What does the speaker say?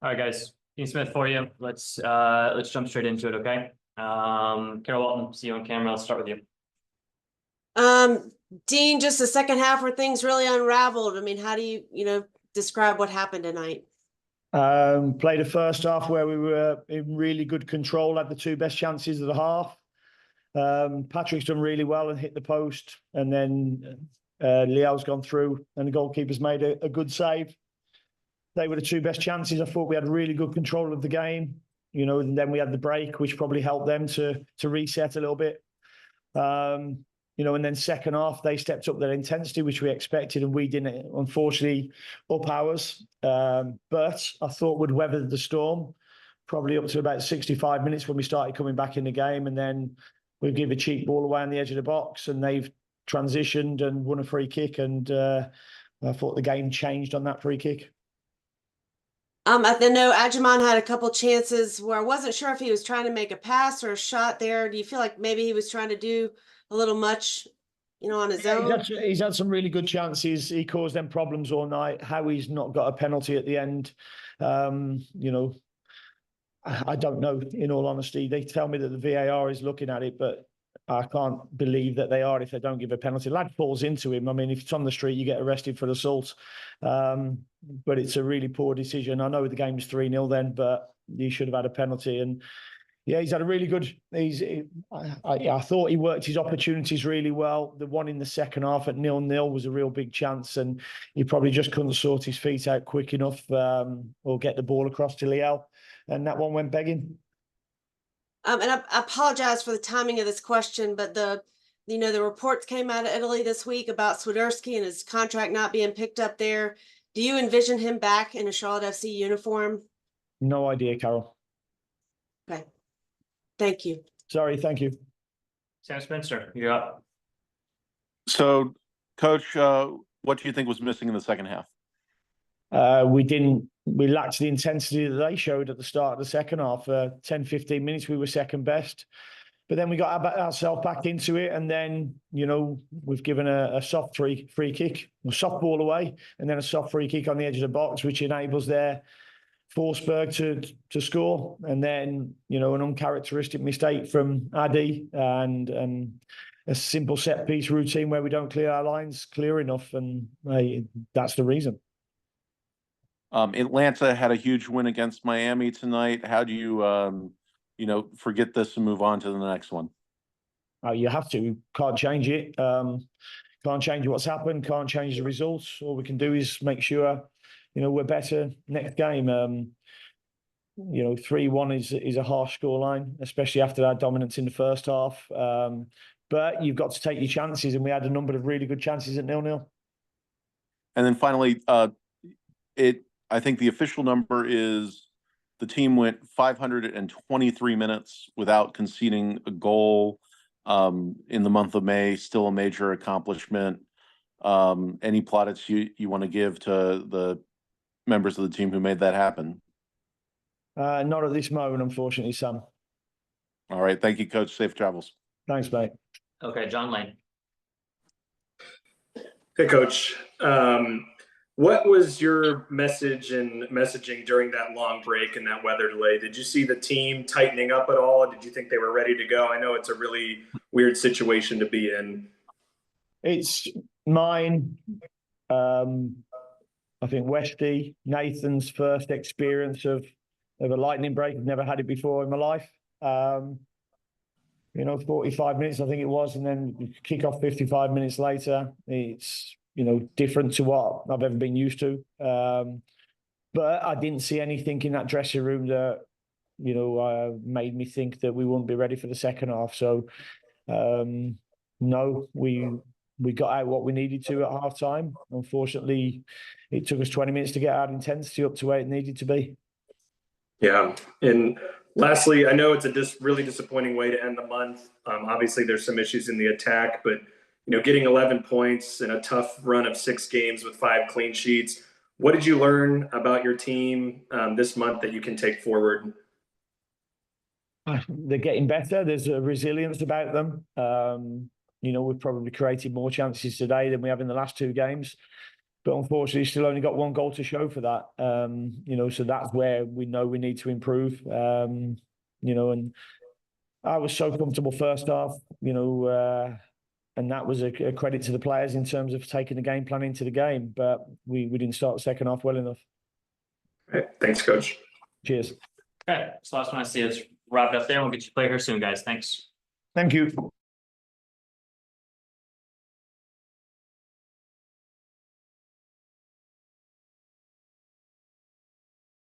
All right, guys. Dean Smith for you. Let's jump straight into it, okay? Carol Walton, see you on camera. Let's start with you. Dean, just the second half where things really unraveled. I mean, how do you describe what happened tonight? Played a first half where we were in really good control, had the two best chances of the half. Patrick's done really well and hit the post, and then Liel's gone through and the goalkeeper's made a good save. They were the two best chances. I thought we had really good control of the game, and then we had the break, which probably helped them to reset a little bit. And then second half, they stepped up their intensity, which we expected, and we didn't, unfortunately, up ours. But I thought we'd weather the storm, probably up to about 65 minutes when we started coming back in the game, and then we give a cheap ball away on the edge of the box, and they've transitioned and won a free kick, and I thought the game changed on that free kick. I know Agyemang had a couple chances where I wasn't sure if he was trying to make a pass or a shot there. Do you feel like maybe he was trying to do a little much, on his own? He's had some really good chances. He caused them problems all night. How he's not got a penalty at the end, I don't know, in all honesty. They tell me that the VAR is looking at it, but I can't believe that they are if they don't give a penalty. Lad falls into him. I mean, if it's on the street, you get arrested for assault. But it's a really poor decision. I know the game's 3-0 then, but he should have had a penalty. And yeah, he's had a really good. I thought he worked his opportunities really well. The one in the second half at 0-0 was a real big chance, and he probably just couldn't sort his feet out quick enough or get the ball across to Liel, and that one went begging. And I apologize for the timing of this question, but the reports came out of Italy this week about Swiderski and his contract not being picked up there. Do you envision him back in a Charlotte FC uniform? No idea, Carol. Okay. Thank you. Sorry, thank you. Sam Spencer, you're up. So, Coach, what do you think was missing in the second half? We lacked the intensity that they showed at the start of the second half. 10, 15 minutes, we were second best. But then we got ourselves back into it, and then, we've given a soft free kick, a soft ball away, and then a soft free kick on the edge of the box, which enables their Forsberg to score. And then, an uncharacteristic mistake from Adi and a simple set-piece routine where we don't clear our lines clear enough, and that's the reason. Atlanta had a huge win against Miami tonight. How do you, forget this and move on to the next one? You have to. Can't change it. Can't change what's happened. Can't change the results. All we can do is make sure, we're better next game. 3-1 is a harsh scoreline, especially after our dominance in the first half. But you've got to take your chances, and we had a number of really good chances at 0-0. And then finally, I think the official number is the team went 523 minutes without conceding a goal in the month of May. Still a major accomplishment. Any plaudits you want to give to the members of the team who made that happen? Not at this moment, unfortunately, Sam. All right. Thank you, Coach. Safe travels. Thanks, mate. Okay, John Lane. Hey, Coach. What was your message and messaging during that long break and that weather delay? Did you see the team tightening up at all? Did you think they were ready to go? I know it's a really weird situation to be in. It's mine. I think Westy, Nathan's first experience of a lightning break. I've never had it before in my life. 45 minutes, I think it was, and then kick off 55 minutes later. It's different to what I've ever been used to. But I didn't see anything in that dressing room that, made me think that we wouldn't be ready for the second half. So, no, we got out what we needed to at half time. Unfortunately, it took us 20 minutes to get our intensity up to where it needed to be. Yeah. And lastly, I know it's a really disappointing way to end the month. Obviously, there's some issues in the attack, but getting 11 points in a tough run of 6 games with 5 clean sheets. What did you learn about your team this month that you can take forward? They're getting better. There's a resilience about them. We've probably created more chances today than we have in the last 2 games. But unfortunately, still only got one goal to show for that. You know, so that's where we know we need to improve. You know, and I was so comfortable first half, you know, and that was a credit to the players in terms of taking the game plan into the game. But we didn't start the second half well enough. All right, thanks, Coach. Okay, Cheers. so last one I see is wrapped up there. We'll get you to play here soon, guys. Thanks. Thank you.